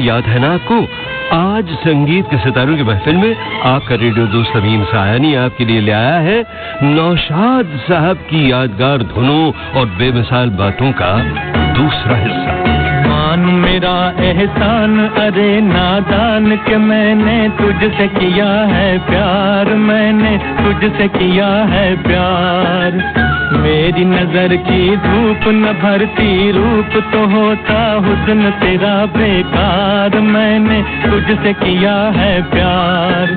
याद है ना आपको? आज संगीत के सितारों की महफिल में आपका रेडियो दोस्त अमीन सायानी आपके लिए ले आया है नौशाद साहब की यादगार धुनों और बेमिसाल बातों का दूसरा हिस्सा। मान मेरा एहसान अरे नादान के मैंने तुझसे किया है प्यार, मैंने तुझसे किया है प्यार। मेरी नजर की धूप न भरती रूप तो होता हुस्न तेरा बेकार, मैंने तुझसे किया है प्यार।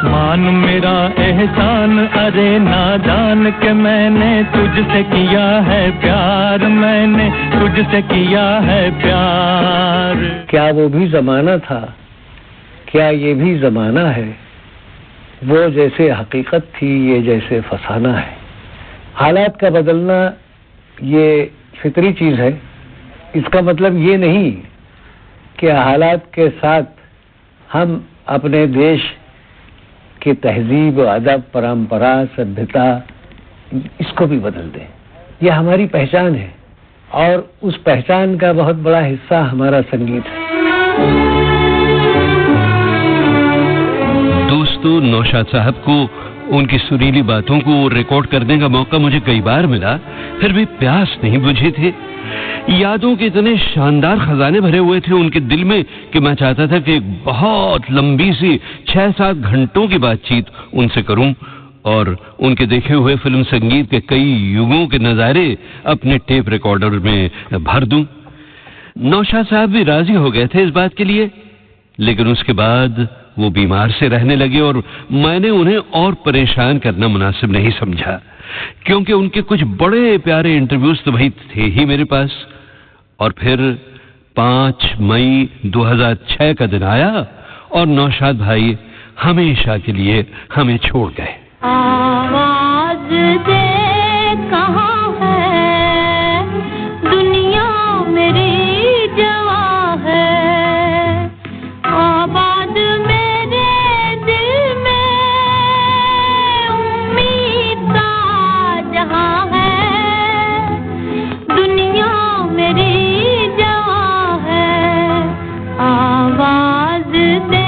मान मेरा एहसान अरे नादान के मैंने तुझसे किया है प्यार, मैंने तुझसे किया है प्यार। क्या वो भी जमाना था, क्या ये भी जमाना है, वो जैसे हकीकत थी ये जैसे फसाना है। हालात का बदलना ये फितरी चीज है। इसका मतलब ये नहीं कि हालात के साथ हम अपने देश की तहजीब, अदब, परंपरा, सभ्यता इसको भी बदल दें। ये हमारी पहचान है और उस पहचान का बहुत बड़ा हिस्सा हमारा संगीत है। दोस्तों, नौशाद साहब को उनकी सुरीली बातों को रिकॉर्ड करने का मौका मुझे कई बार मिला, फिर भी प्यास नहीं बुझी थी। यादों के इतने शानदार खजाने भरे हुए थे उनके दिल में कि मैं चाहता था कि एक बहुत लंबी सी 6-7 घंटों की बातचीत उनसे करूं और उनके देखे हुए फिल्म संगीत के कई युगों के नजारे अपने टेप रिकॉर्डर में भर दूं। नौशाद साहब भी राजी हो गए थे इस बात के लिए, लेकिन उसके बाद वो बीमार से रहने लगे और मैंने उन्हें और परेशान करना मुनासिब नहीं समझा, क्योंकि उनके कुछ बड़े प्यारे इंटरव्यूज तो भाई थे ही मेरे पास। और फिर 5 मई 2006 का दिन आया और नौशाद भाई हमेशा के लिए हमें छोड़ गए। आवाज दे कहाँ है, दुनिया मेरी जवां है, आबाद मेरे दिल में उम्मीद का जहां है, दुनिया मेरी जवां है, आवाज दे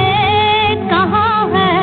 कहाँ है।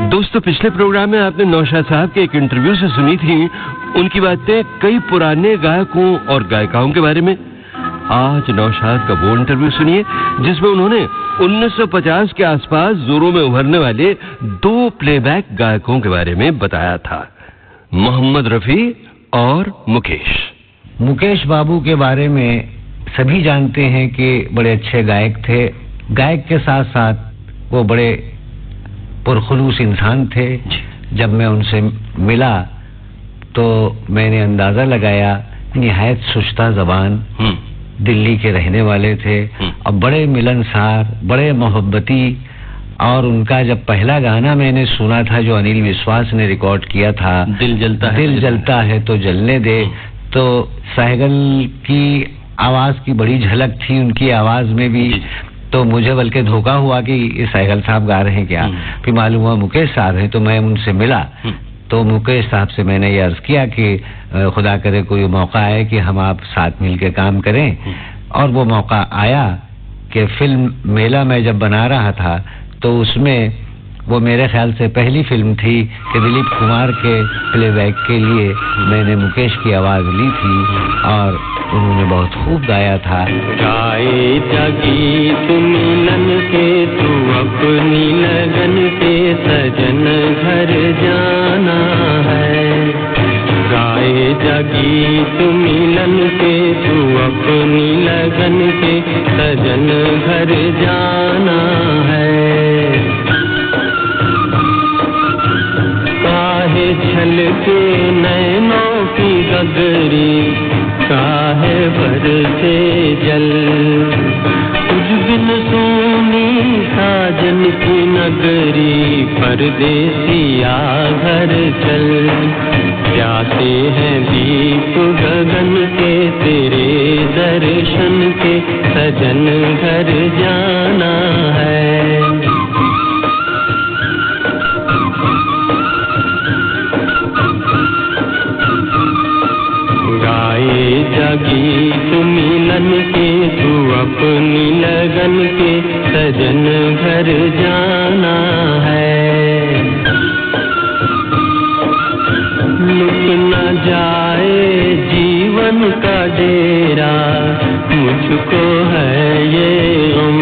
दोस्तों, पिछले प्रोग्राम में आपने नौशाद साहब के एक इंटरव्यू से सुनी थी उनकी बातें कई पुराने गायकों और गायिकाओं के बारे में। आज नौशाद का वो इंटरव्यू सुनिए जिसमें उन्होंने 1950 के आसपास जोरों में उभरने वाले 2 प्लेबैक गायकों के बारे में बताया था, मोहम्मद रफी और मुकेश। मुकेश बाबू के बारे में सभी जानते हैं कि बड़े अच्छे गायक थे। गायक के साथ साथ वो बड़े पुरखुलूस इंसान थे। जब मैं उनसे मिला तो मैंने अंदाजा लगाया, निहायत सुस्ता ज़बान, दिल्ली के रहने वाले थे और बड़े मिलनसार, बड़े मोहब्बती। और उनका जब पहला गाना मैंने सुना था जो अनिल विश्वास ने रिकॉर्ड किया था, दिल जलता है तो जलने दे, तो सहगल की आवाज की बड़ी झलक थी उनकी आवाज में भी। तो मुझे बल्कि धोखा हुआ कि ये सहगल साहब गा रहे हैं क्या। फिर मालूम हुआ मुकेश साहब हैं, तो मैं उनसे मिला तो मुकेश साहब से मैंने ये अर्ज किया कि खुदा करे कोई मौका आए कि हम आप साथ मिलकर काम करें। और वो मौका आया कि फिल्म मेला मैं जब बना रहा था तो उसमें वो मेरे ख्याल से पहली फिल्म थी कि दिलीप कुमार के प्लेबैक के लिए मैंने मुकेश की आवाज़ ली थी और उन्होंने बहुत खूब गाया था। गाए जागी तुम मिलन के, तू अपनी लगन के, सजन घर जाना है। गाए जागी तुम मिलन के, तू अपनी लगन के, सजन घर जाना है। काहे छलके नैनों की गगरी, काहे बरसे जल, तुझ बिन सोनी साजन की नगरी, परदेसिया घर चल। जाते हैं दीप गगन के, तेरे दर्शन के, सजन घर जाना है। गाए जागी तू मिलन के, तू अपनी लगन के, सजन घर जाना है। लुट न जाए जीवन का डेरा, मुझको है ये गम,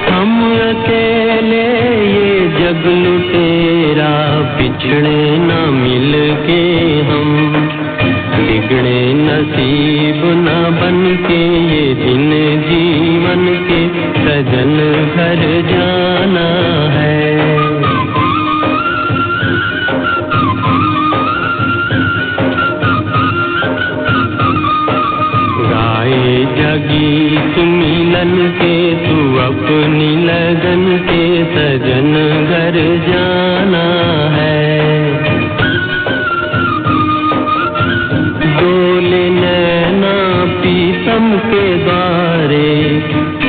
हम अकेले ये जग लुटेरा, बिछड़े न मिल के हम, बिगड़े नसीब न बन के, ये दिन जीवन के, सजन घर जाना है। गाए जागी तू मिलन के, तू अपनी लगन के, सजन घर जाना है। डोले नैना पीतम के द्वारे,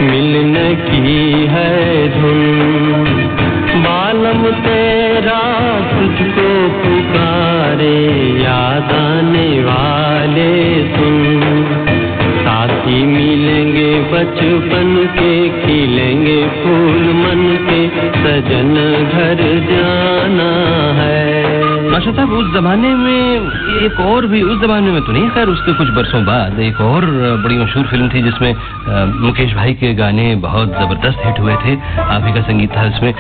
मिलने की है धुन, बालम तेरा तुझको पुकारे, याद आने वाले सुन। साथी मिलेंगे बचपन के, खिलेंगे फूल मन के, सजन घर जाना है। मास्टर साहब, उस जमाने में एक और भी, उस जमाने में तो नहीं, खैर उसके कुछ बरसों बाद एक और बड़ी मशहूर फिल्म थी जिसमें मुकेश भाई के गाने बहुत जबरदस्त हिट हुए थे, आप ही का संगीत था इसमें,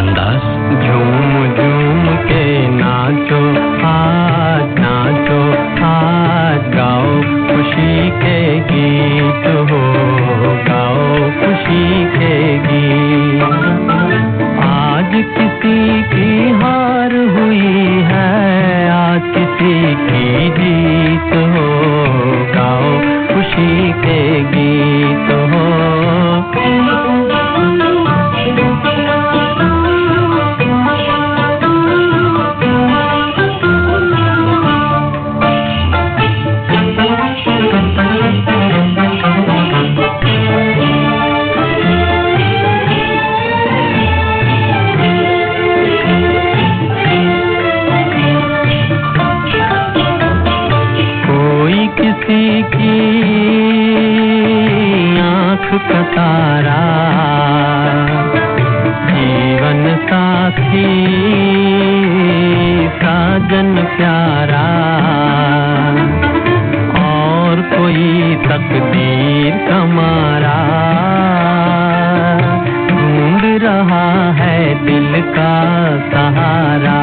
अंदाज। झूम झूम के नाचो आज, नाचो आज, गाओ खुशी के गीत हो, गाओ खुशी के गीत। आज किसी की हार हुई है, आज किसी की जीत हो, गाओ खुशी के गीत हो। किसी की आँख का तारा, जीवन साथी साजन प्यारा, और कोई तकदीर का मारा, ढूंढ रहा है दिल का सहारा।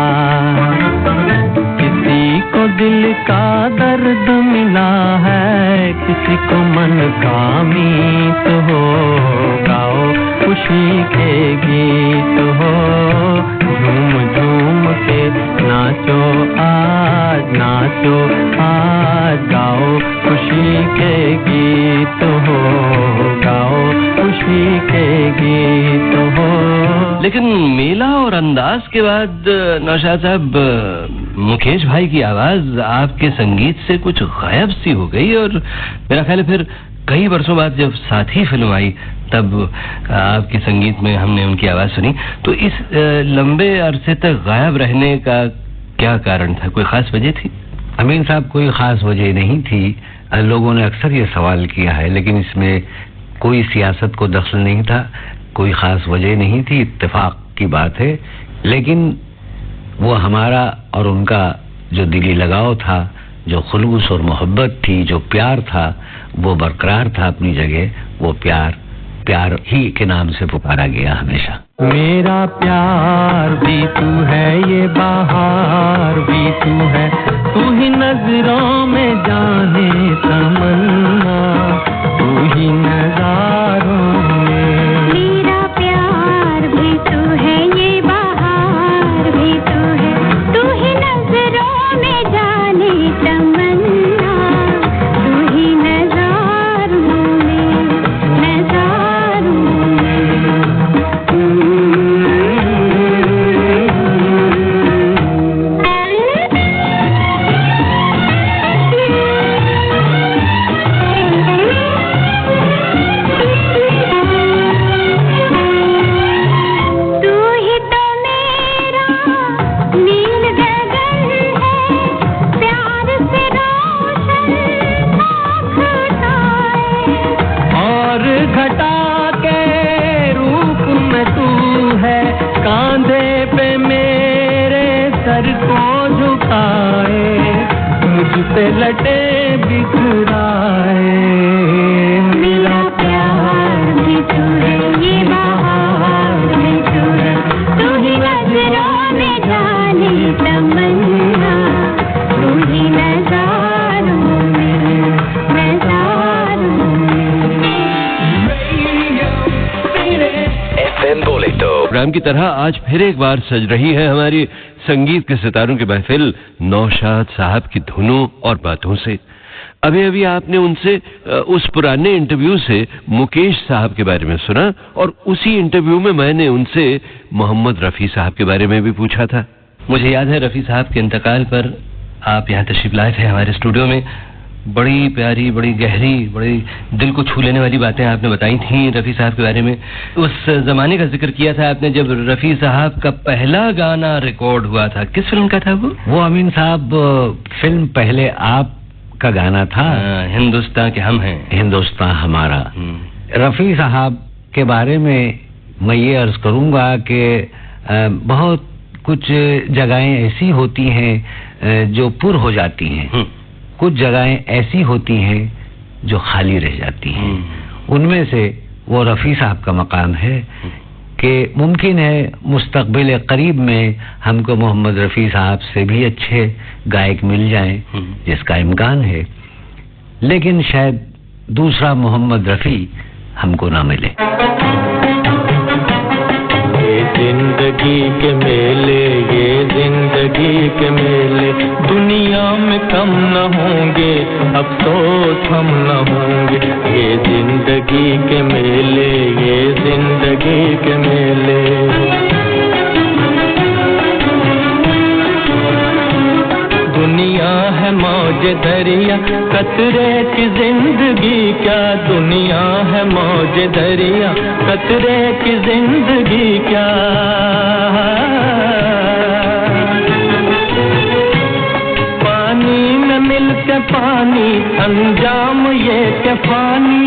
किसी को दिल का दर्द मिला है, किसी को मन का मीत हो, गाओ खुशी के गीत हो। झूम झूम के नाचो आज, नाचो आज, गाओ खुशी के गीत हो, गाओ खुशी के गीत हो। लेकिन मेला और अंदाज के बाद नौशाद साहब, मुकेश भाई की आवाज आपके संगीत से कुछ गायब सी हो गई, और मेरा ख्याल है फिर कई वर्षों बाद जब साथी फिल्म आई तब आपके संगीत में हमने उनकी आवाज सुनी। तो इस लंबे अरसे तक गायब रहने का क्या कारण था, कोई खास वजह थी? अमीन साहब, कोई खास वजह नहीं थी। लोगों ने अक्सर ये सवाल किया है, लेकिन इसमें कोई सियासत को दखल नहीं था। कोई खास वजह नहीं थी, इत्तेफाक की बात है, लेकिन वो हमारा और उनका जो दिली लगाव था, जो खुलूस और मोहब्बत थी, जो प्यार था, वो बरकरार था अपनी जगह। वो प्यार प्यार ही के नाम से पुकारा गया हमेशा। मेरा प्यार भी तू है, ये बहार भी तू है, तू ही नजरों में जाने तमन्ना, तू ही नजारों में। मेरा प्यार भी तू है, ये बहार भी तू है, तू ही नजरों में जाने तमन्ना, तू ही नजारों में, नजारों में। पे लटे बिखराए, मेरा प्यार भी तू है, ये बहार भी तू है, तू ही नजरों में जाने तमन्ना, तू ही नजारों में, नजारों FM बोलेतो प्रोग्राम की तरह आज फिर एक बार सज रही है हमारी संगीत के सितारों की महफिल नौशाद साहब की धुनों और बातों से। अभी अभी आपने उनसे उस पुराने इंटरव्यू से मुकेश साहब के बारे में सुना, और उसी इंटरव्यू में मैंने उनसे मोहम्मद रफ़ी साहब के बारे में भी पूछा था। मुझे याद है रफ़ी साहब के इंतकाल पर आप यहाँ तशरीफ लाए थे हमारे स्टूडियो में। बड़ी प्यारी, बड़ी गहरी, बड़ी दिल को छू लेने वाली बातें आपने बताई थी रफ़ी साहब के बारे में। उस जमाने का जिक्र किया था आपने जब रफ़ी साहब का पहला गाना रिकॉर्ड हुआ था। किस फिल्म का था वो अमीन साहब, फिल्म पहले आप का गाना था, हिंदुस्तान के हम हैं, हिंदुस्तान हमारा। रफ़ी साहब के बारे में मैं ये अर्ज करूंगा कि बहुत कुछ जगहें ऐसी होती हैं जो पुर हो जाती हैं, कुछ जगहें ऐसी होती हैं जो खाली रह जाती हैं। उनमें से वो रफ़ी साहब का मकाम है कि मुमकिन है मुस्तकबिल करीब में हमको मोहम्मद रफ़ी साहब से भी अच्छे गायक मिल जाएं, जिसका इम्कान है, लेकिन शायद दूसरा मोहम्मद रफ़ी हमको ना मिले। जिंदगी के मेले, ये जिंदगी के मेले, दुनिया में कम न होंगे, अफसोस हम न होंगे। ये जिंदगी के मेले, ये जिंदगी के मेले। दुनिया है मौज दरिया, कतरे की जिंदगी क्या, दुनिया है मौज दरिया, कतरे की जिंदगी क्या। पानी में मिलके पानी, अंजाम ये के पानी,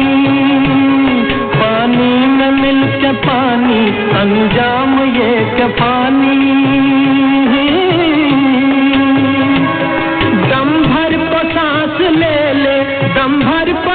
पानी में मिलके पानी, अंजाम ये के पानी। दम भर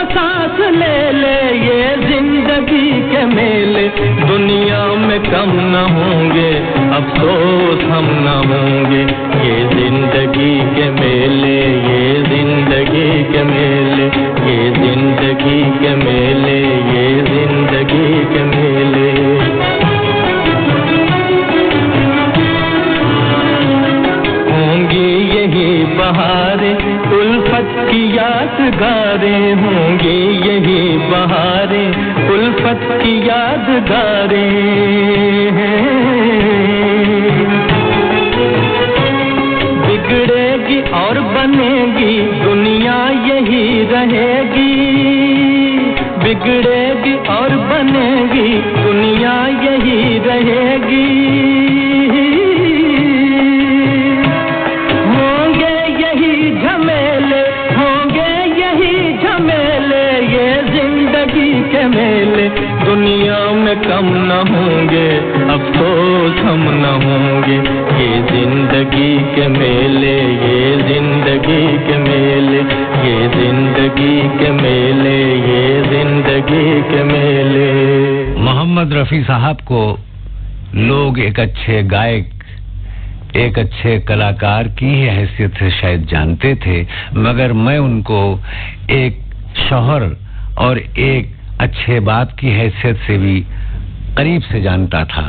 सांस ले ले, ये जिंदगी के मेले, दुनिया में कम न होंगे, अफसोस हम न होंगे। ये जिंदगी के मेले, ये जिंदगी के मेले, ये जिंदगी के मेले, ये जिंदगी के मेले। होंगी यही बहारें, उल्फत की यादगारें, होंगी यही बहारें, उल्फत की यादगारें। बिगड़ेगी और बनेगी, दुनिया यही रहेगी। बिगड़ेगी और बनेगी, दुनिया यही रहेगी। दुनिया में कम गम न होंगे, अफसोस हम न होंगे। ये जिंदगी के मेले, ये जिंदगी के मेले, ये जिंदगी के मेले, ये जिंदगी के मेले। मोहम्मद रफी साहब को लोग एक अच्छे गायक, एक अच्छे कलाकार की ही हैसियत से शायद जानते थे, मगर मैं उनको एक शौहर और एक अच्छे बाप की हैसियत से भी करीब से जानता था।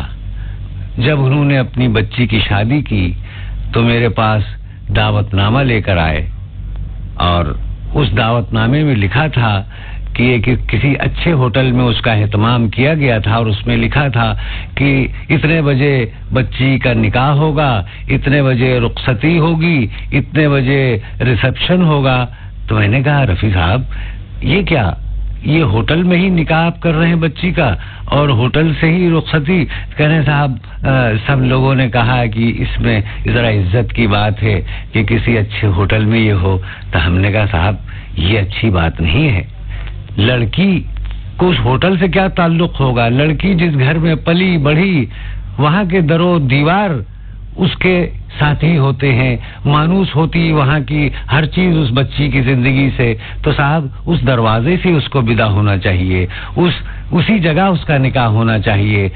जब उन्होंने अपनी बच्ची की शादी की तो मेरे पास दावतनामा लेकर आए और उस दावतनामे में लिखा था कि किसी अच्छे होटल में उसका एहतमाम किया गया था और उसमें लिखा था कि इतने बजे बच्ची का निकाह होगा, इतने बजे रुखसती होगी, इतने बजे रिसेप्शन होगा। तो मैंने कहा रफी साहब ये क्या, ये होटल में ही निकाह आप कर रहे हैं बच्ची का और होटल से ही रुखसती? कह रहे साहब सब लोगों ने कहा कि इसमें जरा इज्जत की बात है कि किसी अच्छे होटल में ये हो। तो हमने कहा साहब ये अच्छी बात नहीं है, लड़की को उस होटल से क्या ताल्लुक होगा? लड़की जिस घर में पली बढ़ी वहां के दरो दीवार उसके साथी होते हैं, मानूस होती वहां की हर चीज उस बच्ची की जिंदगी से। तो साहब उस दरवाजे से उसको विदा होना चाहिए, उसी जगह उसका निकाह होना चाहिए।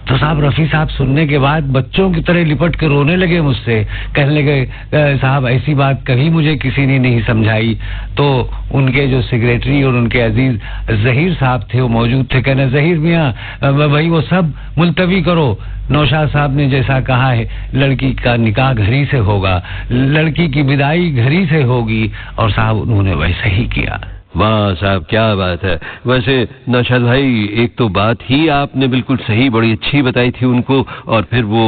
तो साहब रफी साहब सुनने के बाद बच्चों की तरह लिपट के रोने लगे मुझसे, कहने लगे साहब ऐसी बात कभी मुझे किसी ने नहीं समझाई। तो उनके जो सेक्रेटरी और उनके अजीज जहीर साहब थे वो मौजूद थे, कहने जहीर मियां भाई वो सब मुलतवी करो, नौशाद साहब ने जैसा कहा है लड़की का निकाह घर ही से होगा, लड़की की विदाई घर ही से होगी। और साहब उन्होंने वैसा ही किया। वाह साहब क्या बात है। वैसे नौशाद भाई एक तो बात ही आपने बिल्कुल सही बड़ी अच्छी बताई थी उनको, और फिर वो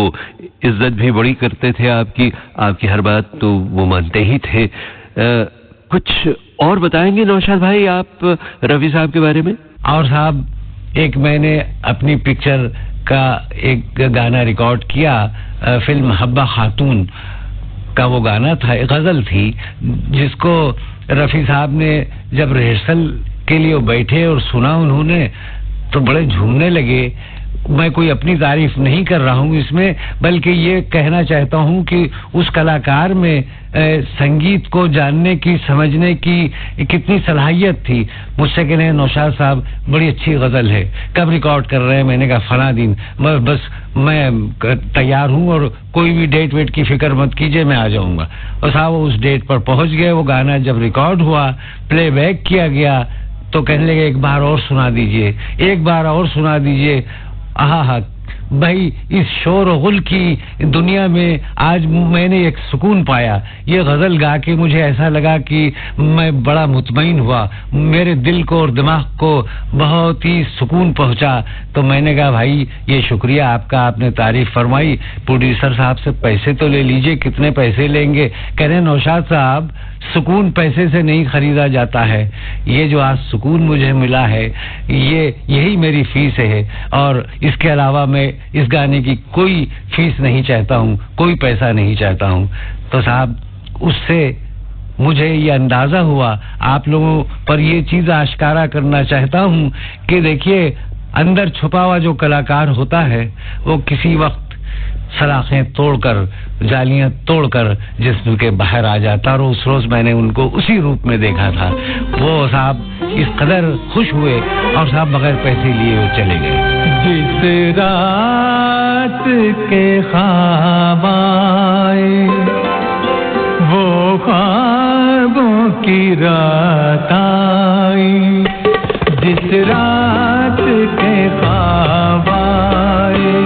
इज्जत भी बड़ी करते थे आपकी हर बात तो वो मानते ही थे। कुछ और बताएंगे नौशाद भाई आप रफी साहब के बारे में? और साहब एक मैंने अपनी पिक्चर का एक गाना रिकॉर्ड किया, फिल्म हब्बा खातून का वो गाना था, एक गजल थी जिसको रफी साहब ने जब रिहर्सल के लिए बैठे और सुना उन्होंने तो बड़े झूमने लगे। मैं कोई अपनी तारीफ नहीं कर रहा हूँ इसमें, बल्कि ये कहना चाहता हूँ कि उस कलाकार में संगीत को जानने की, समझने की कितनी सलाहियत थी। मुझसे कहने नौशाद साहब बड़ी अच्छी गजल है, कब रिकॉर्ड कर रहे हैं? मैंने कहा फला दिन, बस मैं तैयार हूँ और कोई भी डेट वेट की फिक्र मत कीजिए, मैं आ जाऊंगा। और साहब उस डेट पर पहुंच गए। वो गाना जब रिकॉर्ड हुआ, प्लेबैक किया गया तो कहने लगे एक बार और सुना दीजिए, एक बार और सुना दीजिए। आहा भाई इस शोर और गुल की दुनिया में आज मैंने एक सुकून पाया। ये गजल गा के मुझे ऐसा लगा कि मैं बड़ा मुतमईन हुआ, मेरे दिल को और दिमाग को बहुत ही सुकून पहुंचा। तो मैंने कहा भाई ये शुक्रिया आपका, आपने तारीफ फरमाई, प्रोड्यूसर साहब से पैसे तो ले लीजिए, कितने पैसे लेंगे? कह रहे नौशाद साहब सुकून पैसे से नहीं खरीदा जाता है, ये जो आज सुकून मुझे मिला है यही मेरी फीस है, और इसके अलावा मैं इस गाने की कोई फीस नहीं चाहता हूँ, कोई पैसा नहीं चाहता हूँ। तो साहब उससे मुझे ये अंदाजा हुआ, आप लोगों पर ये चीज आश्कारा करना चाहता हूँ कि देखिए अंदर छुपा हुआ जो कलाकार होता है वो किसी वक्त सलाखें तोड़कर, जालियां तोड़कर जिस्म के बाहर आ जाता। और उस रोज मैंने उनको उसी रूप में देखा था। वो साहब इस कदर खुश हुए और साहब बगैर पैसे लिए वो चले गए। जिस रात के ख्वाब आए वो ख्वाबों की रात आई, जिस रात के ख्वाब आए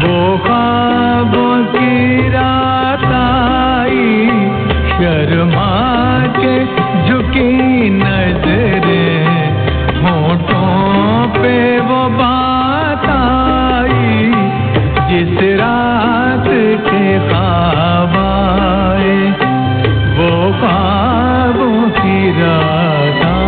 वो ख्वाबों की रात आई, शर्मा के झुकी नजरें होठों पे वो बात आई, जिस रात के ख्वाब आए वो ख्वाबों की रात आई।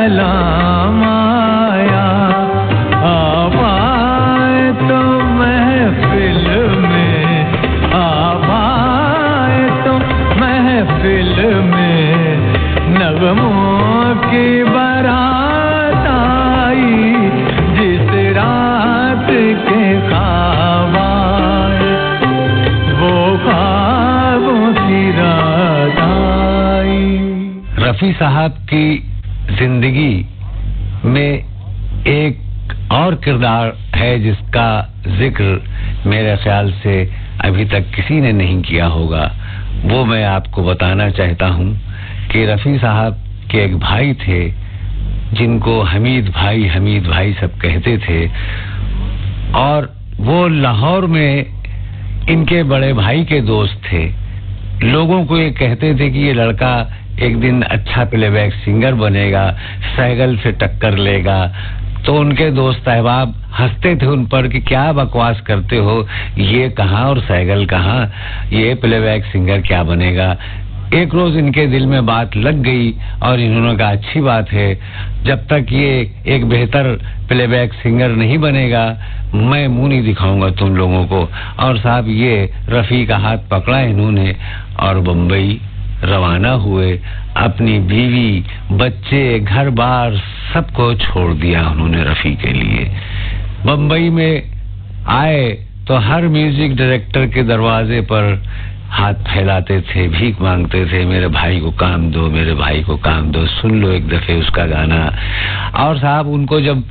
सलाम आया, आप आए तो महफिल में, आप आए तो महफिल में नगमों की बारात आई, जिस रात के ख्वाब आए वो ख्वाबों की रात आई। रफी साहब की जिंदगी में एक और किरदार है जिसका जिक्र मेरे ख्याल से अभी तक किसी ने नहीं किया होगा। वो मैं आपको बताना चाहता हूँ कि रफी साहब के एक भाई थे जिनको हमीद भाई सब कहते थे, और वो लाहौर में इनके बड़े भाई के दोस्त थे। लोगों को ये कहते थे कि ये लड़का एक दिन अच्छा प्लेबैक सिंगर बनेगा, सैगल से टक्कर लेगा। तो उनके दोस्त अहबाब हंसते थे उन पर कि क्या बकवास करते हो, ये कहाँ और सैगल कहाँ, ये प्लेबैक सिंगर क्या बनेगा। एक रोज इनके दिल में बात लग गई और इन्होंने कहा अच्छी बात है, जब तक ये एक बेहतर प्लेबैक सिंगर नहीं बनेगा मैं मुंह नहीं दिखाऊंगा तुम लोगों को। और साहब ये रफी का हाथ पकड़ा इन्होंने और बम्बई रवाना हुए। अपनी बीवी, बच्चे, घर बार सबको छोड़ दिया उन्होंने रफी के लिए। बम्बई में आए तो हर म्यूजिक डायरेक्टर के दरवाजे पर हाथ फैलाते थे, भीख मांगते थे, मेरे भाई को काम दो, मेरे भाई को काम दो, सुन लो एक दफे उसका गाना। और साहब उनको जब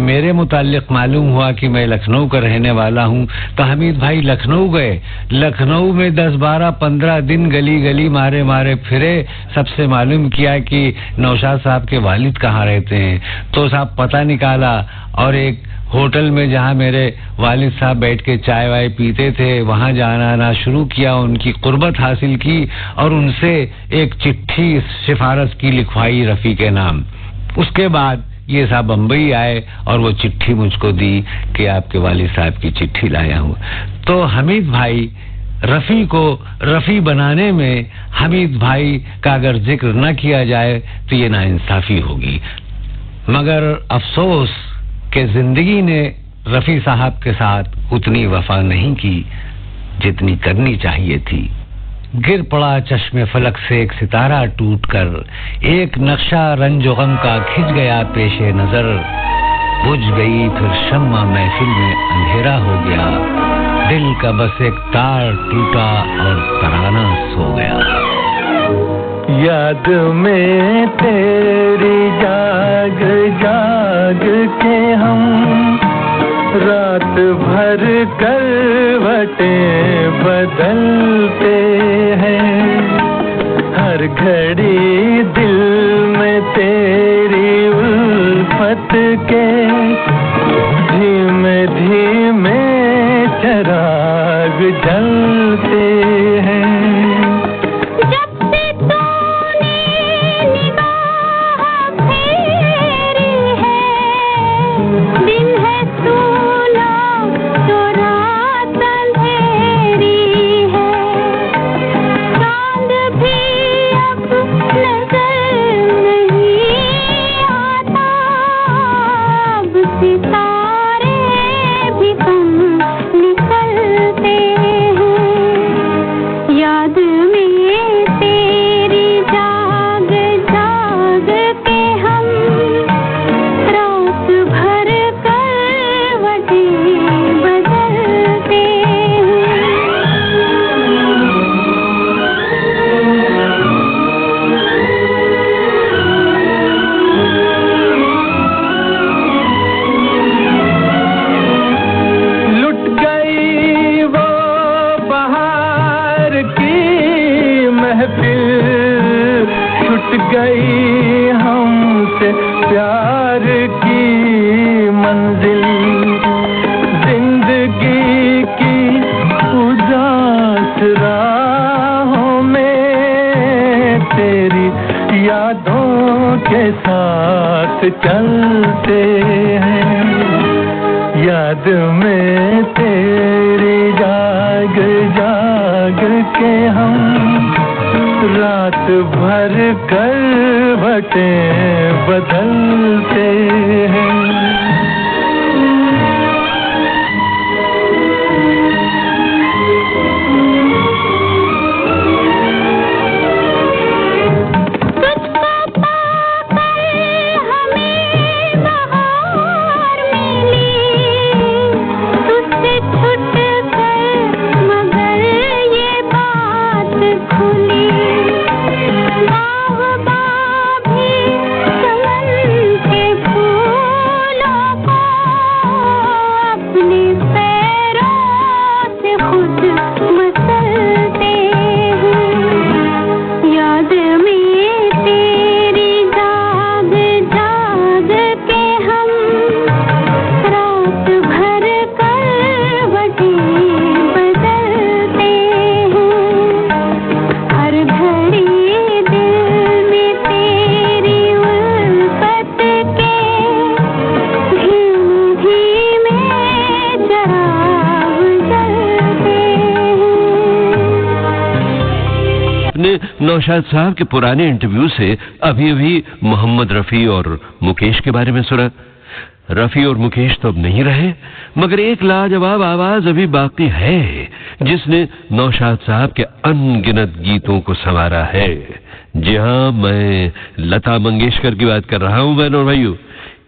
मेरे मुताल्लिक मालूम हुआ कि मैं लखनऊ का रहने वाला हूँ तो हमीद भाई लखनऊ गए। लखनऊ में 10, 12, 15 दिन गली गली मारे मारे फिरे, सबसे मालूम किया कि नौशाद साहब के वालिद कहाँ रहते हैं। तो साहब पता निकाला और एक होटल में जहाँ मेरे वालिद साहब बैठ के चाय वाय पीते थे वहाँ जाना आना शुरू किया, उनकी कुर्बत हासिल की और उनसे एक चिट्ठी सिफारिश की लिखवाई रफी के नाम। उसके बाद ये साहब बम्बई आए और वो चिट्ठी मुझको दी कि आपके वालिद साहब की चिट्ठी लाया हूँ। तो हमीद भाई रफी को रफी बनाने में हमीद भाई का अगर जिक्र न किया जाए तो ये नाइंसाफी होगी। मगर अफसोस कि जिंदगी ने रफी साहब के साथ उतनी वफा नहीं की जितनी करनी चाहिए थी। गिर पड़ा चश्मे फलक से एक सितारा टूटकर, एक नक्शा रंजो गम का खिंच गया पेशे नजर, बुझ गई फिर शम्मा महफिल में अंधेरा हो गया, दिल का बस एक तार टूटा और तराना सो गया। याद में तेरी जाग जाग के हम रात भर करवटें बदलते हैं, हर घड़ी दिल में तेरी उल्फत के धीमे धीमे चिराग जलते हैं। चलते हैं याद में तेरी जाग जाग के हम रात भर करवटें बदलते हैं। नौशाद साहब के पुराने इंटरव्यू से अभी अभी मोहम्मद रफी और मुकेश के बारे में सुना। रफी और मुकेश तो अब नहीं रहे, मगर एक लाजवाब आवाज अभी बाकी है जिसने नौशाद साहब के अनगिनत गीतों को संवारा है। जी हाँ, मैं लता मंगेशकर की बात कर रहा हूँ बहन और भाइयों।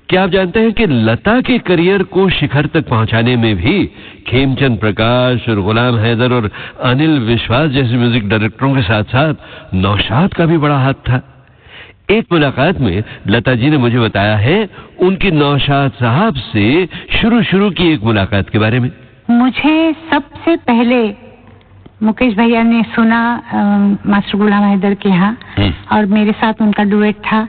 क्या आप जानते हैं कि लता के करियर को शिखर तक पहुंचाने में भी खेमचंद प्रकाश और गुलाम हैदर और अनिल विश्वास जैसे म्यूजिक डायरेक्टरों के साथ साथ नौशाद का भी बड़ा हाथ था। एक मुलाकात में लता जी ने मुझे बताया है उनकी नौशाद साहब से शुरू की एक मुलाकात के बारे में। मुझे सबसे पहले मुकेश भैया ने सुना मास्टर गुलाम हैदर के यहाँ, और मेरे साथ उनका डुएट था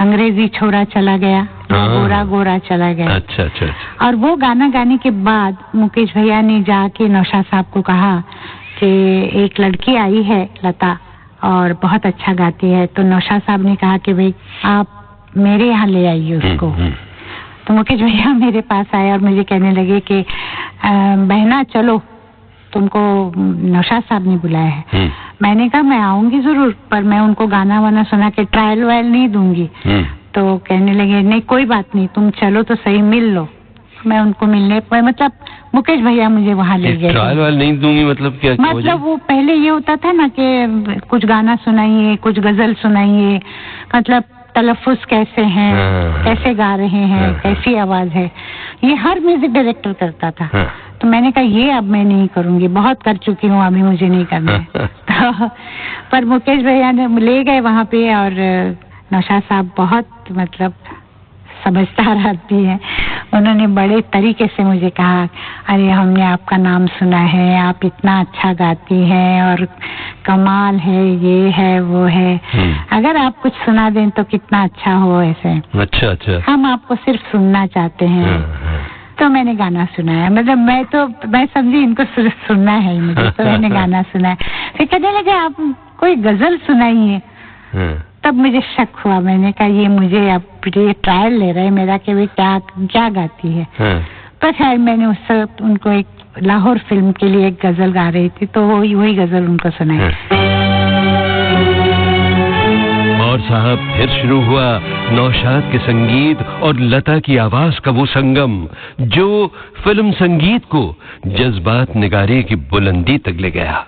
अंग्रेजी छोरा चला गया, गोरा गोरा चला गया। अच्छा। और वो गाना गाने के बाद मुकेश भैया ने जाके नौशाद साहब को कहा कि एक लड़की आई है लता और बहुत अच्छा गाती है। तो नौशाद साहब ने कहा कि भाई आप मेरे यहाँ ले आइए उसको। तो मुकेश भैया मेरे पास आए और मुझे कहने लगे कि बहना चलो, तुमको नौशाद साहब ने बुलाया है। मैंने कहा मैं आऊंगी जरूर, पर मैं उनको गाना वाना सुना के ट्रायल वायल नहीं दूंगी। तो कहने लगे नहीं कोई बात नहीं, तुम चलो तो सही, मिल लो। मैं उनको मिलने पर मतलब मुकेश भैया मुझे वहाँ ले गए। ट्रायल वायल नहीं दूंगी मतलब क्या? मतलब वो पहले ये होता था ना कि कुछ गाना सुनाइए, कुछ गजल सुनाइए, मतलब तलफ्फुज कैसे हैं, कैसे गा रहे हैं, कैसी आवाज है, ये हर म्यूजिक डायरेक्टर करता था। तो मैंने कहा ये अब मैं नहीं करूंगी, बहुत कर चुकी हूँ, अभी मुझे नहीं करना है। तो पर मुकेश भैया ने ले गए वहाँ पे, और नौशाद साहब बहुत मतलब समझदार आदमी है। उन्होंने बड़े तरीके से मुझे कहा अरे हमने आपका नाम सुना है, आप इतना अच्छा गाती हैं और कमाल है, ये है वो है, अगर आप कुछ सुना दें तो कितना अच्छा हो। ऐसे अच्छा हम आपको सिर्फ सुनना चाहते हैं। तो मैंने गाना सुनाया, मतलब मैं समझी इनको सिर्फ सुनना है ही मुझे, तो मैंने गाना सुनाया। फिर कहने लगे आप कोई गजल सुनाइए। तब मुझे शक हुआ, मैंने कहा ये मुझे अब ये ट्रायल ले रहे हैं मेरा कि वे क्या गाती है। पर खैर मैंने उस वक्त उनको एक लाहौर फिल्म के लिए एक गजल गा रही थी, तो वही गजल उनको सुनाई। और साहब फिर शुरू हुआ नौशाद के संगीत और लता की आवाज का वो संगम जो फिल्म संगीत को जज्बात निगारे की बुलंदी तक ले गया।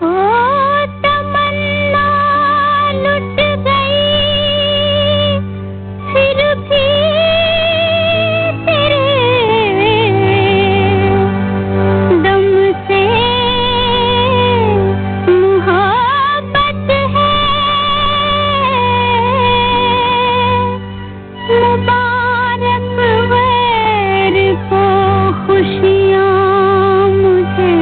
खुशियाँ मुझे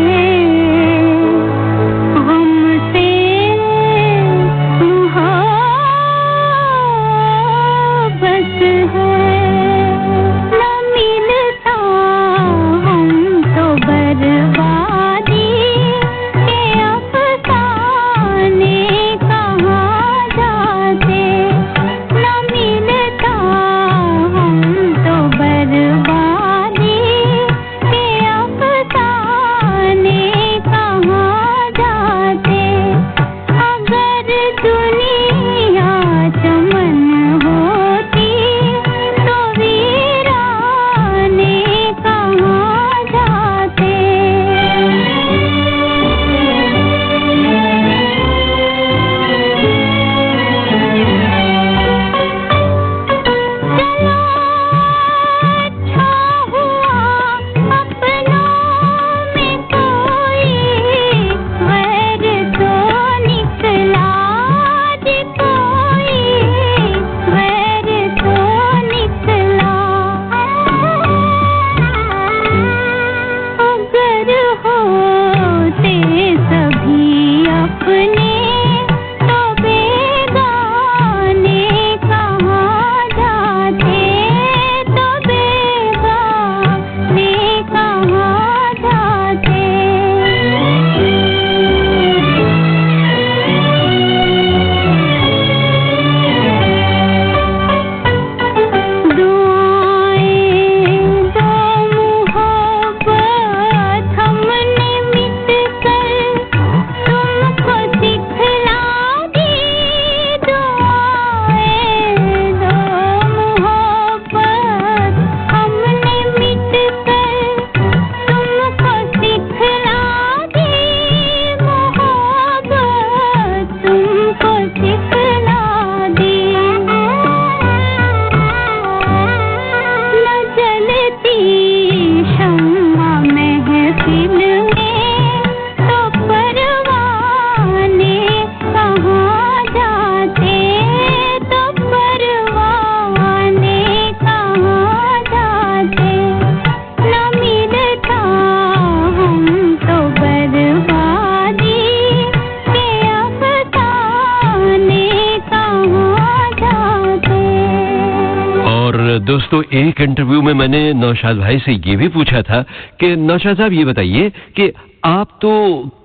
दोस्तों, एक इंटरव्यू में मैंने नौशाद भाई से ये भी पूछा था कि नौशाद साहब ये बताइए कि आप तो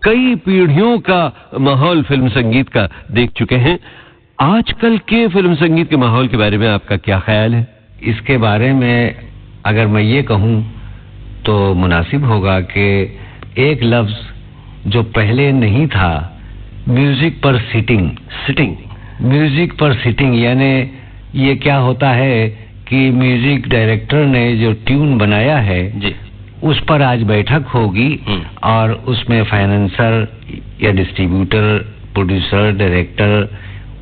कई पीढ़ियों का माहौल फिल्म संगीत का देख चुके हैं, आजकल के फिल्म संगीत के माहौल के बारे में आपका क्या ख्याल है? इसके बारे में अगर मैं ये कहूँ तो मुनासिब होगा कि एक लफ्ज जो पहले नहीं था, म्यूजिक पर सिटिंग म्यूजिक पर सिटिंग, यानी ये क्या होता है कि म्यूजिक डायरेक्टर ने जो ट्यून बनाया है जी, उस पर आज बैठक होगी और उसमें फाइनेंसर या डिस्ट्रीब्यूटर, प्रोड्यूसर, डायरेक्टर,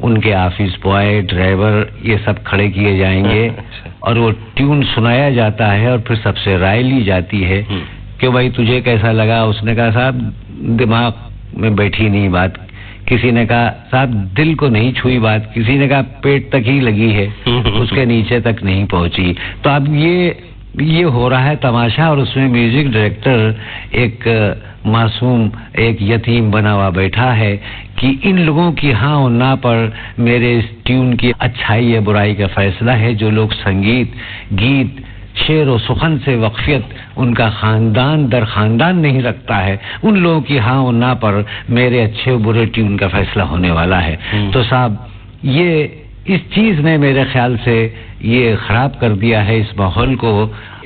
उनके ऑफिस बॉय, ड्राइवर, ये सब खड़े किए जाएंगे और वो ट्यून सुनाया जाता है और फिर सबसे राय ली जाती है कि भाई तुझे कैसा लगा। उसने कहा साहब दिमाग में बैठी नहीं बात, किसी ने कहा साहब दिल को नहीं छुई बात, किसी ने कहा पेट तक ही लगी है, उसके नीचे तक नहीं पहुंची। तो अब ये हो रहा है तमाशा और उसमें म्यूजिक डायरेक्टर एक मासूम, एक यतीम बना हुआ बैठा है कि इन लोगों की हाँ और ना पर मेरे इस ट्यून की अच्छाई या बुराई का फैसला है। जो लोग संगीत, गीत, शेर और सुखन से वक्फियत उनका खानदान दर खानदान नहीं रखता है, उन लोगों की हाँ और ना पर मेरे अच्छे और बुरे ट्यून का फैसला होने वाला है। तो साहब ये इस चीज ने मेरे ख्याल से ये खराब कर दिया है इस माहौल को।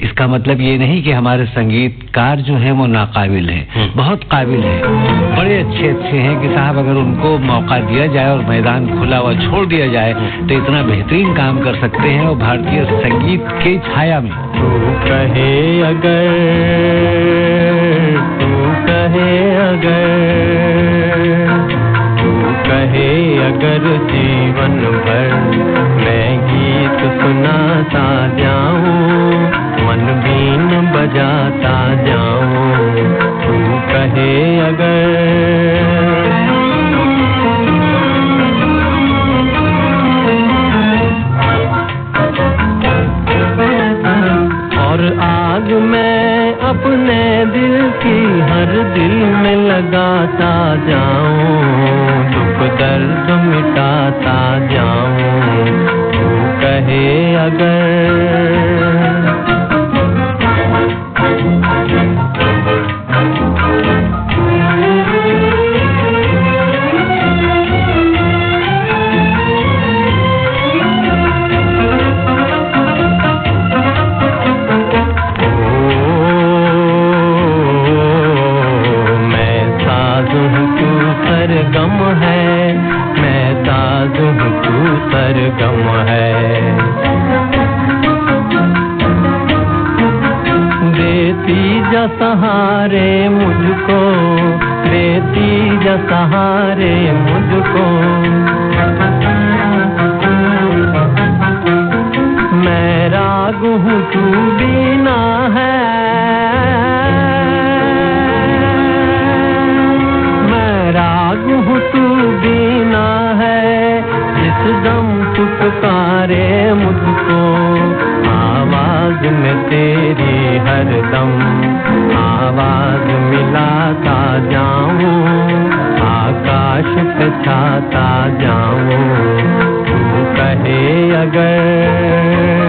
इसका मतलब ये नहीं कि हमारे संगीतकार जो हैं वो नाकाबिल हैं, बहुत काबिल हैं, बड़े अच्छे हैं कि साहब अगर उनको मौका दिया जाए और मैदान खुला हुआ छोड़ दिया जाए तो इतना बेहतरीन काम कर सकते हैं और भारतीय संगीत की छाया में। तू कहे अगर जीवन भर मैं गीत सुनाता जाऊं, मन बीन बजाता जाऊं, तू कहे अगर। और आग मैं अपने दिल की हर दिल में लगाता जाऊं, दुख दर्द मिटाता जाऊं, तू कहे अगर। गम है मैं ताज़ हूँ तू सरगम है, देती जा सहारे मुझको, देती जा सहारे मुझको, मैं राग हूँ तू बीना है, तू बीना है, जिस दम तू पुकारे मुझको, आवाज में तेरी हर दम आवाज मिलाता जाऊं, आकाश पे छाता जाऊं, तू कहे अगर।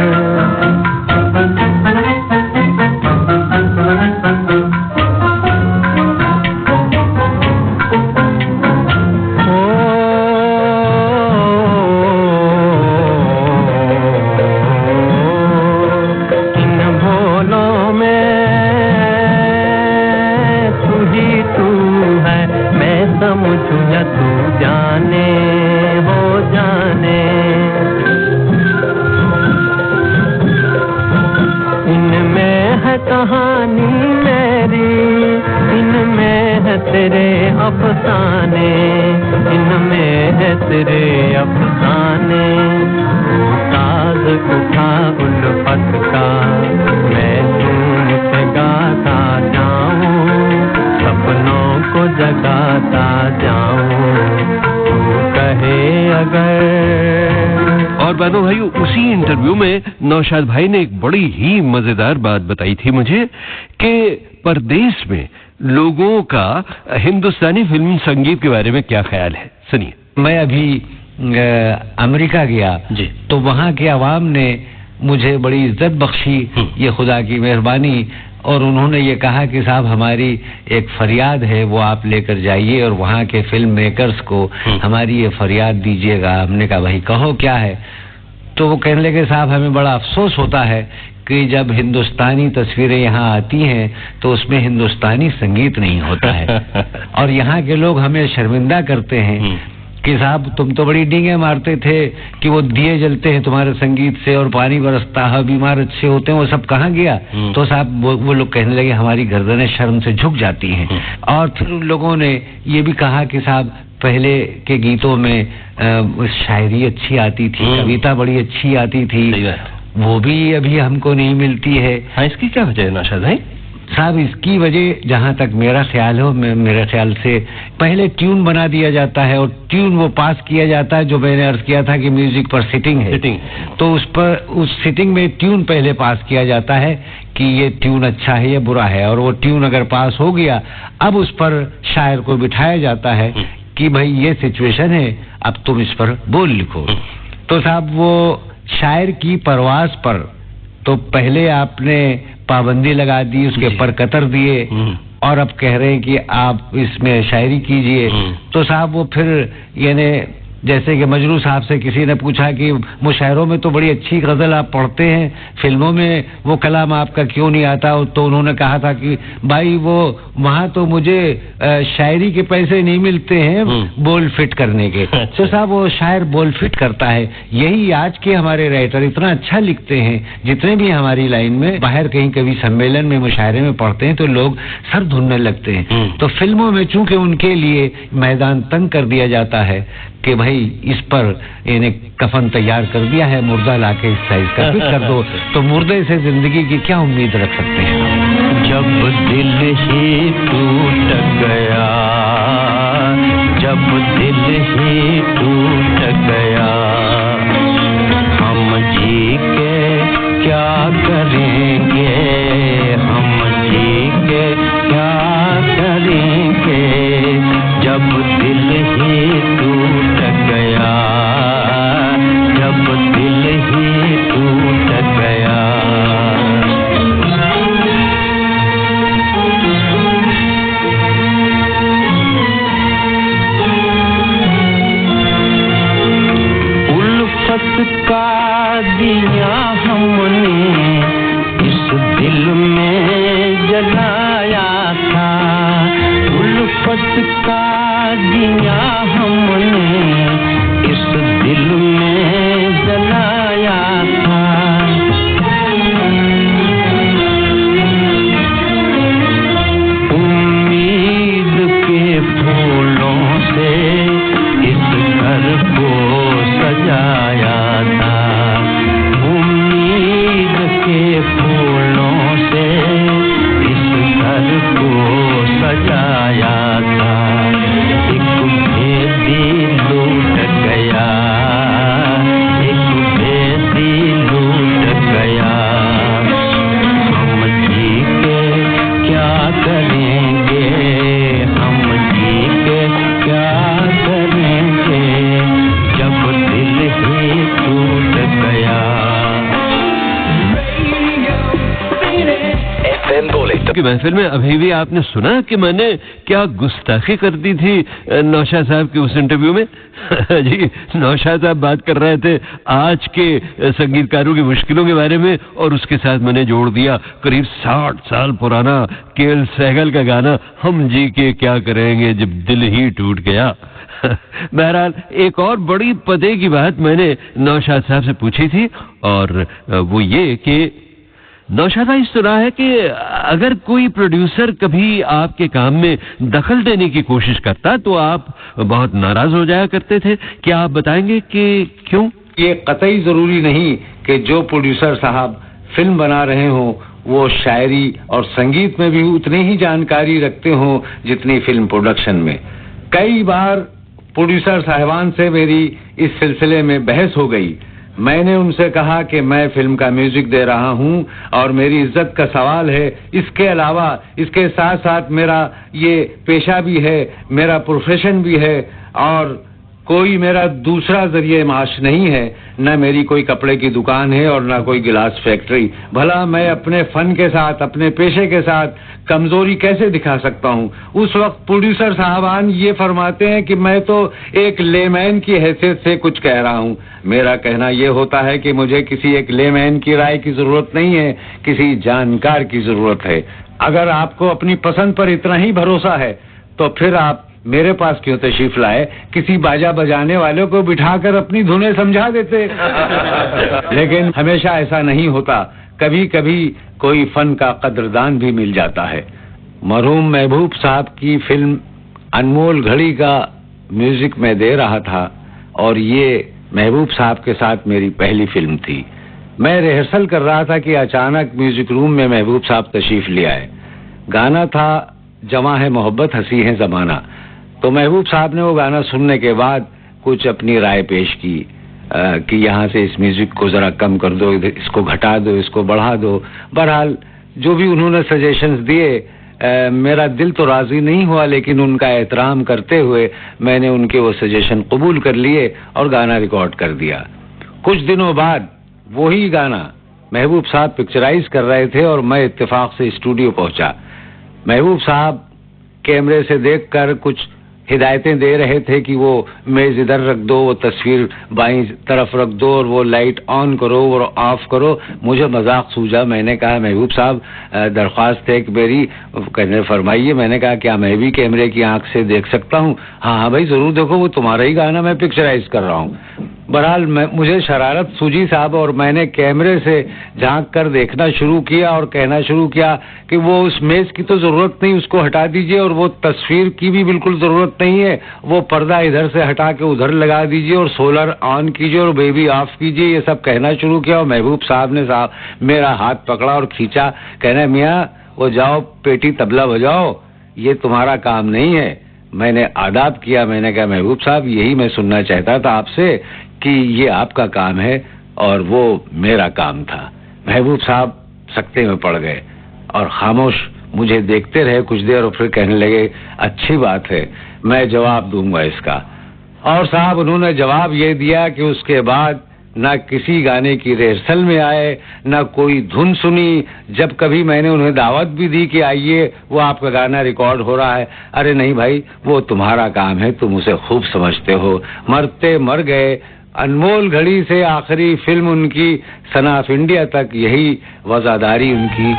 कहानी मेरी इनमें है तेरे अफसाने, इनमें है तेरे अफसाने, साज उठा उल्फत का मैं झूम से गाता जाऊं, सपनों को जगाता जाऊं, तू कहे अगर। और बानो भाइयों, उसी इंटरव्यू में नौशाद भाई ने एक बड़ी ही मजेदार बात बताई थी मुझे कि परदेश में लोगों का हिंदुस्तानी फिल्म संगीत के बारे में क्या ख्याल है। सुनिए। मैं अभी अमेरिका गया जी, तो वहाँ के अवाम ने मुझे बड़ी इज्जत बख्शी, ये खुदा की मेहरबानी। और उन्होंने ये कहा कि साहब हमारी एक फरियाद है, वो आप लेकर जाइए और वहाँ के फिल्म मेकर्स को हमारी ये फरियाद दीजिएगा। हमने कहा भाई कहो क्या है? तो वो कहने लगे साहब हमें बड़ा अफसोस होता है कि जब हिंदुस्तानी तस्वीरें यहाँ आती हैं तो उसमें हिंदुस्तानी संगीत नहीं होता है और यहाँ के लोग हमें शर्मिंदा करते हैं कि साहब तुम तो बड़ी डींगे मारते थे कि वो दिए जलते हैं तुम्हारे संगीत से और पानी बरसता है, बीमार अच्छे होते हैं, वो सब कहाँ गया? तो साहब वो लोग कहने लगे हमारी गर्दनें शर्म से झुक जाती हैं। और फिर उन लोगों ने ये भी कहा कि साहब पहले के गीतों में शायरी अच्छी आती थी, कविता बड़ी अच्छी आती थी, वो भी अभी हमको नहीं मिलती है। हाँ, इसकी क्या वजह है नौशाद भाई? साहब इसकी वजह जहाँ तक मेरा ख्याल हो, मेरे ख्याल से पहले ट्यून बना दिया जाता है और ट्यून वो पास किया जाता है, जो मैंने अर्ज किया था कि म्यूजिक पर सिटिंग है, तो उस पर उस सिटिंग में ट्यून पहले पास किया जाता है कि ये ट्यून अच्छा है या बुरा है, और वो ट्यून अगर पास हो गया अब उस पर शायर को बिठाया जाता है कि भाई ये सिचुएशन है, अब तुम इस पर बोल लिखो। तो साहब वो शायर की परवास पर तो पहले आपने पाबंदी लगा दी, उसके पर कतर दिए और अब कह रहे हैं कि आप इसमें शायरी कीजिए। तो साहब वो फिर यानी जैसे कि मजरू साहब से किसी ने पूछा कि मुशायरों में तो बड़ी अच्छी गजल आप पढ़ते हैं, फिल्मों में वो कलाम आपका क्यों नहीं आता? तो उन्होंने कहा था कि भाई वो वहाँ तो मुझे शायरी के पैसे नहीं मिलते हैं बोल फिट करने के। तो साहब वो शायर बोल फिट करता है। यही आज के हमारे राइटर इतना अच्छा लिखते हैं, जितने भी हमारी लाइन में बाहर कहीं कभी सम्मेलन में मुशायरे में पढ़ते हैं तो लोग सर धुनने लगते हैं। तो फिल्मों में चूंकि उनके लिए मैदान तंग कर दिया जाता है कि भाई इस पर इन्हें कफन तैयार कर दिया है, मुर्दा लाके इस साइज का फिट कर दो, तो मुर्दे से जिंदगी की क्या उम्मीद रख सकते हैं? जब दिल ही टूट गया, जब दिल ही टूट गया, हम जी के क्या करेंगे, हम जी के क्या करेंगे, जब दिल ही टूट गया, जब दिल ही टूट गया। उल्फत का दिया हमने इस दिल में जलाया था, उल्फत का दिया हमने इस दिल में जलाया था। उम्मीद के फूलों से इस घर को सजाया था, उम्मीद के फूलों से इस घर को सजाया था। एक भेदी लूट गया, एक भेदी लूट गया, हम जी के क्या करेंगे, हम जी के क्या करेंगे, जब दिल ही टूट गया। की महफिल में अभी भी आपने सुना कि मैंने क्या गुस्ताखी कर दी थी नौशाद साहब के उस इंटरव्यू में? जी, नौशाद साहब बात कर रहे थे आज के संगीतकारों की मुश्किलों के बारे में और उसके साथ मैंने जोड़ दिया करीब 60 साल पुराना के.एल. सहगल का गाना हम जी के क्या करेंगे जब दिल ही टूट गया। बहरहाल एक और बड़ी पते की बात मैंने नौशाद साहब से पूछी थी और वो ये कि नौशाद भाई सुना है कि अगर कोई प्रोड्यूसर कभी आपके काम में दखल देने की कोशिश करता तो आप बहुत नाराज हो जाया करते थे, क्या आप बताएंगे कि क्यों? ये कतई जरूरी नहीं कि जो प्रोड्यूसर साहब फिल्म बना रहे हों वो शायरी और संगीत में भी उतनी ही जानकारी रखते हों जितनी फिल्म प्रोडक्शन में। कई बार प्रोड्यूसर साहिबान से मेरी इस सिलसिले में बहस हो गई। मैंने उनसे कहा कि मैं फिल्म का म्यूजिक दे रहा हूं और मेरी इज्जत का सवाल है, इसके अलावा इसके साथ साथ मेरा ये पेशा भी है, मेरा प्रोफेशन भी है और कोई मेरा दूसरा जरिए माश नहीं है, न मेरी कोई कपड़े की दुकान है और न कोई गिलास फैक्ट्री। भला मैं अपने फन के साथ, अपने पेशे के साथ कमजोरी कैसे दिखा सकता हूँ? उस वक्त प्रोड्यूसर साहबान ये फरमाते हैं कि मैं तो एक लेमैन की हैसियत से कुछ कह रहा हूँ। मेरा कहना ये होता है कि मुझे किसी एक लेमैन की राय की जरूरत नहीं है, किसी जानकार की जरूरत है। अगर आपको अपनी पसंद पर इतना ही भरोसा है तो फिर आप मेरे पास क्यों तशरीफ लाए? किसी बाजा बजाने वाले को बिठाकर अपनी धुनें समझा देते। लेकिन हमेशा ऐसा नहीं होता, कभी कभी कोई फन का कदरदान भी मिल जाता है। मरहूम महबूब साहब की फिल्म अनमोल घड़ी का म्यूजिक मैं दे रहा था और ये महबूब साहब के साथ मेरी पहली फिल्म थी। मैं रिहर्सल कर रहा था कि अचानक म्यूजिक रूम में महबूब साहब तशरीफ ले आए। गाना था जवां है मोहब्बत हंसी है जमाना। तो महबूब साहब ने वो गाना सुनने के बाद कुछ अपनी राय पेश की कि यहाँ से इस म्यूजिक को जरा कम कर दो, इसको घटा दो, इसको बढ़ा दो। बहरहाल जो भी उन्होंने सजेशंस दिए मेरा दिल तो राजी नहीं हुआ, लेकिन उनका एहतराम करते हुए मैंने उनके वो सजेशन कबूल कर लिए और गाना रिकॉर्ड कर दिया। कुछ दिनों बाद वही गाना महबूब साहब पिक्चराइज कर रहे थे और मैं इत्तेफाक से स्टूडियो पहुंचा। महबूब साहब कैमरे से देखकर कुछ हिदायतें दे रहे थे कि वो मेज इधर रख दो, वो तस्वीर बाईं तरफ रख दो और वो लाइट ऑन करो और ऑफ करो। मुझे मजाक सूझा। मैंने कहा महबूब साहब दरख्वास्त है कि मेरी। कहने फरमाइए। मैंने कहा क्या मैं भी कैमरे की आंख से देख सकता हूँ? हाँ हाँ भाई जरूर देखो, वो तुम्हारा ही गाना मैं पिक्चराइज कर रहा हूँ। बहरहाल मुझे शरारत सूझी साहब और मैंने कैमरे से झांक कर देखना शुरू किया और कहना शुरू किया कि वो उस मेज की तो जरूरत नहीं, उसको हटा दीजिए, और वो तस्वीर की भी बिल्कुल जरूरत नहीं है, वो पर्दा इधर से हटा के उधर लगा दीजिए और सोलर ऑन कीजिए और बेबी ऑफ कीजिए। ये सब कहना शुरू किया और महबूब साहब ने मेरा हाथ पकड़ा और खींचा। कहना मियाँ वो जाओ पेटी तबला बजाओ, ये तुम्हारा काम नहीं है। मैंने आदाब किया। मैंने कहा महबूब साहब यही मैं सुनना चाहता था आपसे कि ये आपका काम है और वो मेरा काम था। महबूब साहब सकते में पड़ गए और खामोश मुझे देखते रहे कुछ देर और फिर कहने लगे अच्छी बात है, मैं जवाब दूंगा इसका। और साहब उन्होंने जवाब ये दिया कि उसके बाद ना किसी गाने की रिहर्सल में आए, ना कोई धुन सुनी। जब कभी मैंने उन्हें दावत भी दी कि आइए वो आपका गाना रिकॉर्ड हो रहा है, अरे नहीं भाई वो तुम्हारा काम है, तुम उसे खूब समझते हो। मरते मर गए। अनमोल घड़ी से आखिरी फिल्म उनकी सन ऑफ इंडिया तक यही वफादारी उनकी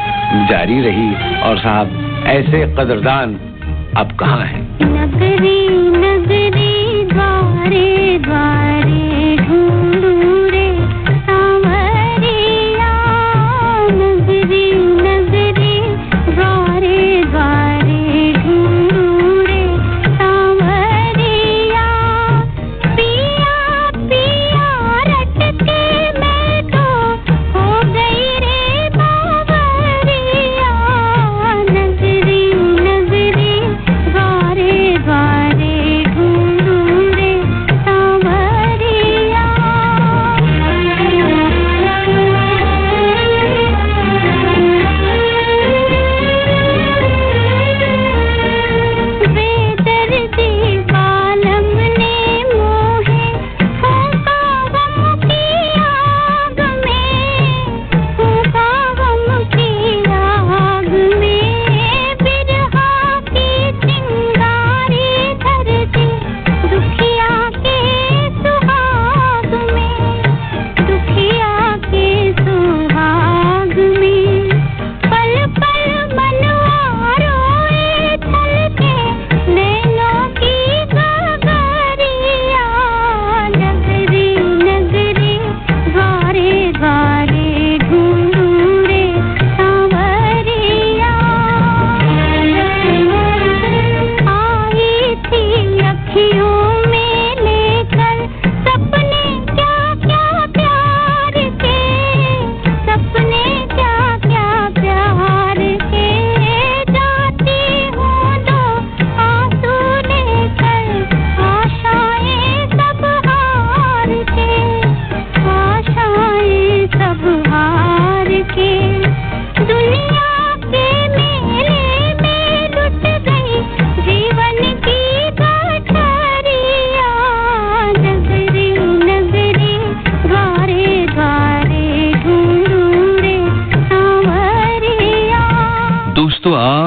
जारी रही। और साहब ऐसे कदरदान अब कहाँ हैं? नगरी नगरी द्वारे द्वारे ढूंढूं रे सांवरिया, नगरी नगरी द्वारे द्वारे ढूंढूं रे सांवरिया, पिया पिया रटके मैं तो हो गई रे बावरिया, नगरी नगरी द्वारे द्वारे ढूंढूं रे सांवरिया।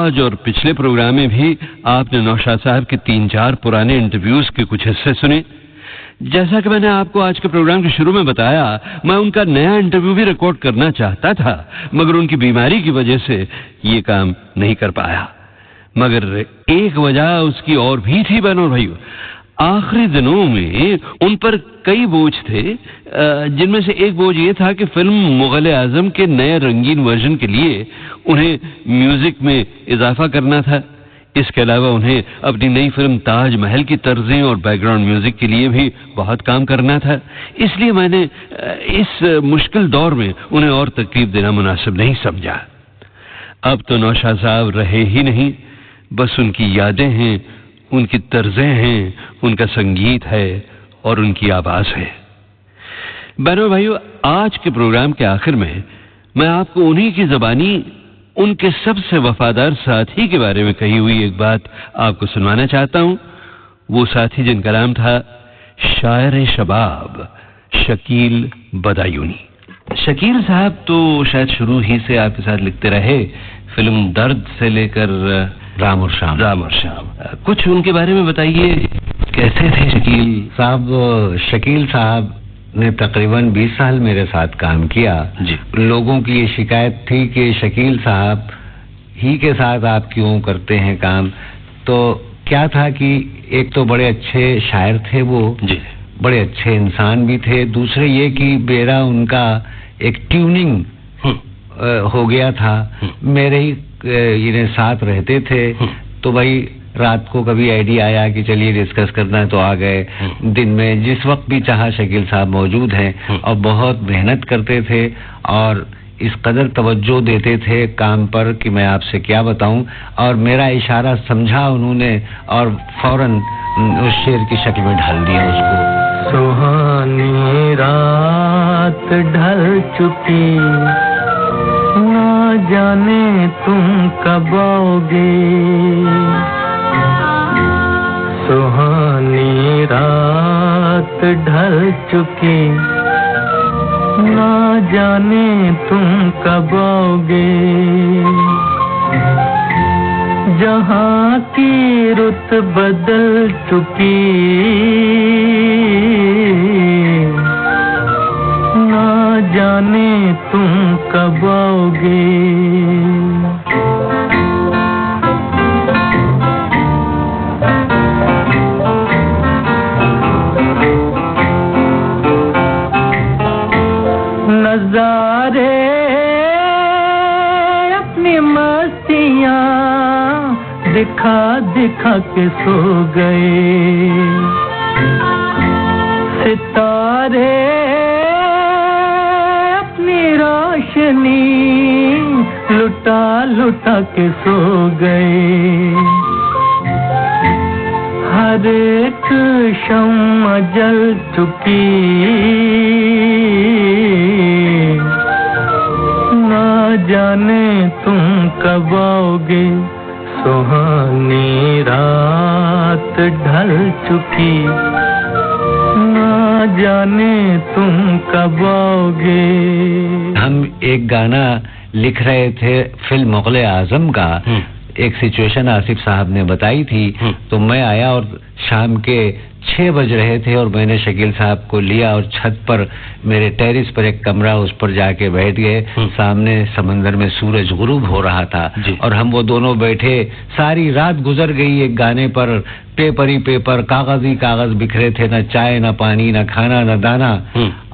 आज और पिछले प्रोग्राम में भी आपने नौशाद साहब के 3-4 पुराने इंटरव्यूज के कुछ हिस्से सुने। जैसा कि मैंने आपको आज के प्रोग्राम के शुरू में बताया, मैं उनका नया इंटरव्यू भी रिकॉर्ड करना चाहता था, मगर उनकी बीमारी की वजह से ये काम नहीं कर पाया। मगर एक वजह उसकी और भी थी बहनों और भाइयों। आखिरी दिनों में उन पर कई बोझ थे, जिनमें से एक बोझ ये था कि फिल्म मुग़ल आज़म के नए रंगीन वर्जन के लिए उन्हें म्यूजिक में इजाफा करना था। इसके अलावा उन्हें अपनी नई फिल्म ताजमहल की तर्जें और बैकग्राउंड म्यूजिक के लिए भी बहुत काम करना था। इसलिए मैंने इस मुश्किल दौर में उन्हें और तकलीफ देना मुनासिब नहीं समझा। अब तो नौशाद साहब रहे ही नहीं, बस उनकी यादें हैं, उनकी तर्जें हैं, उनका संगीत है और उनकी आवाज है। बहनों भाइयों, आज के प्रोग्राम के आखिर में मैं आपको उन्हीं की ज़बानी उनके सबसे वफादार साथी के बारे में कही हुई एक बात आपको सुनवाना चाहता हूं। वो साथी जिनका नाम था शायर शबाब शकील बदायूनी। शकील साहब तो शायद शुरू ही से आपके साथ लिखते रहे, फिल्म दर्द से लेकर राम और शाम। कुछ उनके बारे में बताइए, कैसे थे शकील साहब? शकील साहब ने तकरीबन 20 साल मेरे साथ काम किया जी। लोगों की ये शिकायत थी कि शकील साहब ही के साथ आप क्यों करते हैं काम। तो क्या था कि एक तो बड़े अच्छे शायर थे वो जी, बड़े अच्छे इंसान भी थे। दूसरे ये कि बेरा उनका एक ट्यूनिंग हो गया था। मेरे ही इन्हें साथ रहते थे, तो भाई रात को कभी आइडिया आया कि चलिए डिस्कस करना है तो आ गए। दिन में जिस वक्त भी चाहा शकील साहब मौजूद हैं और बहुत मेहनत करते थे और इस कदर तवज्जो देते थे काम पर कि मैं आपसे क्या बताऊं। और मेरा इशारा समझा उन्होंने और फौरन उस शेर की शक्ल में ढाल दिया उसको। सुहानी रात ढल चुकी, ना जाने तुम कब आओगे। सुहानी रात ढल चुकी, ना जाने तुम कब आओगे। जहाँ की रुत बदल चुकी, ना जाने तुम कब आओगे। नजारे अपनी मस्तियाँ दिखा दिखा के सो गए। सितारे अपनी रोशनी लुटा लुटा के सो गए। हर एक शम्मा जल चुकी, ना जाने तुम कब आओगे। सुहानी रात ढल चुकी, ना जाने तुम कब आओगे। हम एक गाना लिख रहे थे फिल्म मुग़ल आज़म का। एक सिचुएशन आसिफ साहब ने बताई थी, तो मैं आया और शाम के 6 बज रहे थे और मैंने शकील साहब को लिया और छत पर मेरे टेरिस पर एक कमरा, उस पर जाके बैठ गए। सामने समंदर में सूरज गुरूब हो रहा था और हम वो दोनों बैठे। सारी रात गुजर गई एक गाने पर, पेपर ही पेपर, कागज ही कागज बिखरे थे, न चाय न पानी न खाना न दाना।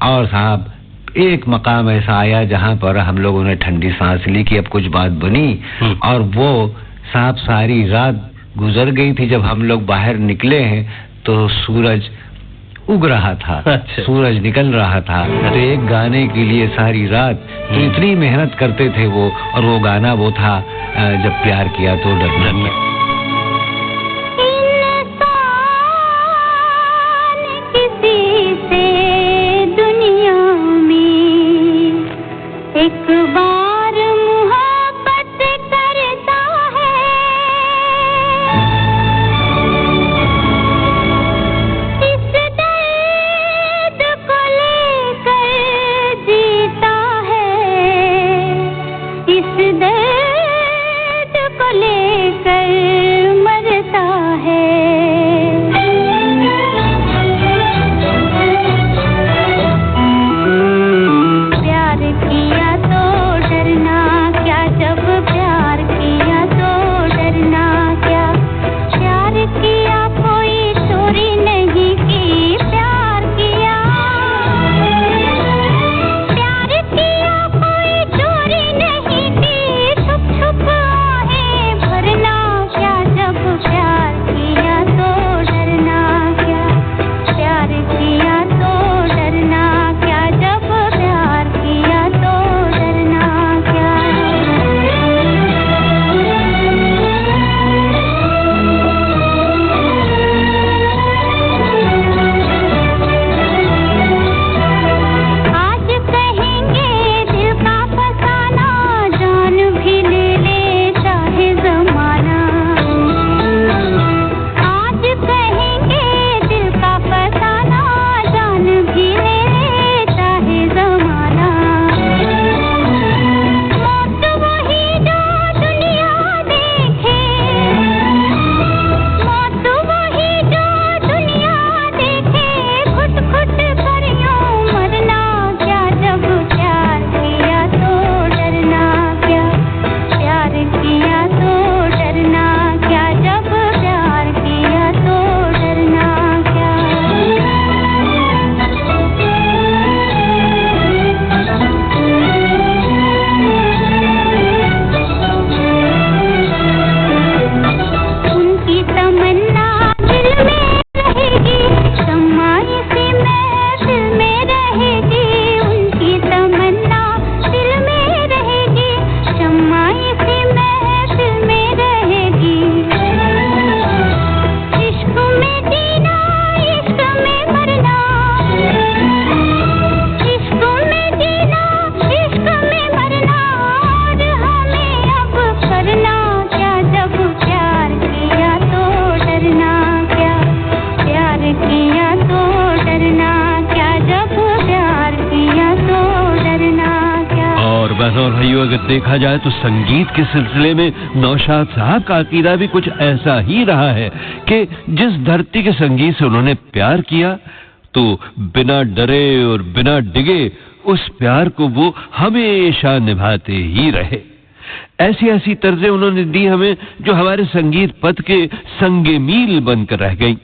और साहब एक मकाम ऐसा आया जहाँ पर हम लोगों ने ठंडी सांस ली कि अब कुछ बात बनी। और वो साहब सारी रात गुजर गई थी। जब हम लोग बाहर निकले हैं तो सूरज उग रहा था। अच्छा। सूरज निकल रहा था। तो एक गाने के लिए सारी रात तो इतनी मेहनत करते थे वो। और वो गाना वो था, जब प्यार किया तो डरना। किसी से दुनिया में एक बार मोहब्बत करता है, इस दर्द को लेकर जीता है, इस दर्द को ले और भाइयों, अगर देखा जाए तो संगीत के सिलसिले में नौशाद साहब का अकीदा भी कुछ ऐसा ही रहा है कि जिस धरती के संगीत से उन्होंने प्यार किया तो बिना डरे और बिना डिगे उस प्यार को वो हमेशा निभाते ही रहे। ऐसी ऐसी तर्जें उन्होंने दी हमें जो हमारे संगीत पथ के संगे मील बनकर रह गई।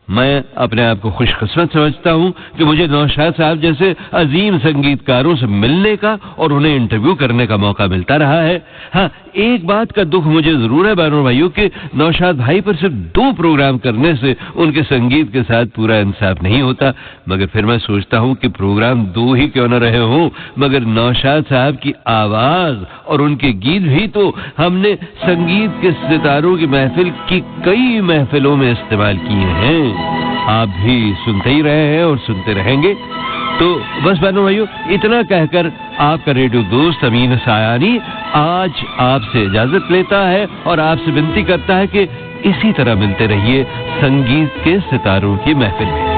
मैं अपने आप को खुशकिस्मत समझता हूं कि मुझे नौशाद साहब जैसे अजीम संगीतकारों से मिलने का और उन्हें इंटरव्यू करने का मौका मिलता रहा है। हाँ, एक बात का दुख मुझे जरूर है बानों भाइयों कि नौशाद भाई पर सिर्फ 2 प्रोग्राम करने से उनके संगीत के साथ पूरा इंसाफ नहीं होता, मगर फिर मैं सोचता हूं कि प्रोग्राम 2 ही क्यों न रहे हों, मगर नौशाद साहब की आवाज और उनके गीत भी तो हमने संगीत के सितारों की महफिल की कई महफिलों में इस्तेमाल किए हैं। आप भी सुनते ही रहे हैं और सुनते रहेंगे। तो बस बहनों भाइयों, इतना कहकर आपका रेडियो दोस्त अमीन सायानी आज आपसे इजाजत लेता है और आपसे विनती करता है कि इसी तरह मिलते रहिए संगीत के सितारों की महफिल में।